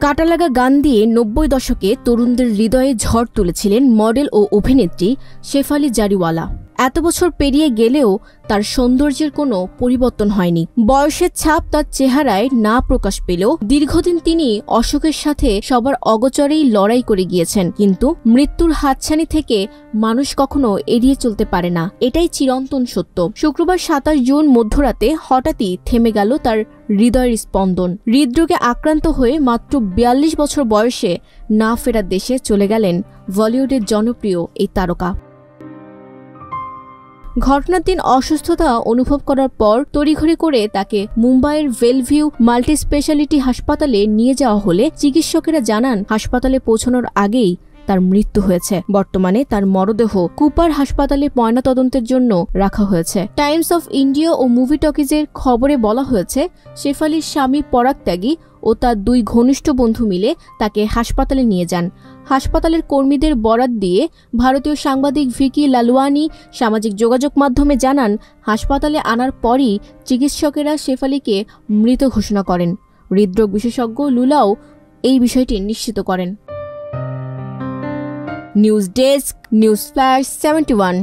কাটালাগা গান দিয়ে ৯০ দশকে তরুণদের হৃদয়ে ঝড় তুলেছিলেন মডেল ও অভিনেত্রী শেফালি জারিওয়ালা। এত বছর পেরিয়ে গেলেও তার সৌন্দর্যের কোনো পরিবর্তন হয়নি। বয়সের ছাপ তার চেহারায় না প্রকাশ পেলেও দীর্ঘদিন তিনি অসুখের সাথে সবার অগোচরেই লড়াই করে গিয়েছেন। কিন্তু মৃত্যুর হাতছানি থেকে মানুষ কখনো এড়িয়ে চলতে পারে না, এটাই চিরন্তন সত্য। শুক্রবার ২৭ জুন মধ্যরাতে হঠাৎই থেমে গেল তার হৃদয়ের স্পন্দন। হৃদরোগে আক্রান্ত হয়ে মাত্র ৪২ বছর বয়সে না ফেরার দেশে চলে গেলেন বলিউডের জনপ্রিয় এই তারকা। ঘটনার দিন অসুস্থতা অনুভব করার পর তড়িঘড়ি করে তাকে মুম্বাইয়ের বেলভিউ মাল্টি স্পেশালিটি হাসপাতালে নিয়ে যাওয়া হলে চিকিৎসকেরা জানান হাসপাতালে পৌঁছানোর আগেই তার মৃত্যু হয়েছে। বর্তমানে তার মরদেহ কুপার হাসপাতালে ময়নাতদন্তের জন্য রাখা হয়েছে। টাইমস অফ ইন্ডিয়া ও মুভি টকিজের খবরে বলা হয়েছে, শেফালির স্বামী পরাগ ত্যাগী ও তার ২ ঘনিষ্ঠ বন্ধু মিলে তাকে হাসপাতালে নিয়ে যান। হাসপাতালের কর্মীদের বরাত দিয়ে ভারতীয় সাংবাদিক ভিকি লালওয়ানি সামাজিক যোগাযোগ মাধ্যমে জানান, হাসপাতালে আনার পরই চিকিৎসকেরা শেফালিকে মৃত ঘোষণা করেন। হৃদরোগ বিশেষজ্ঞ লুলাও এই বিষয়টি নিশ্চিত করেন। News desk, news flash 71।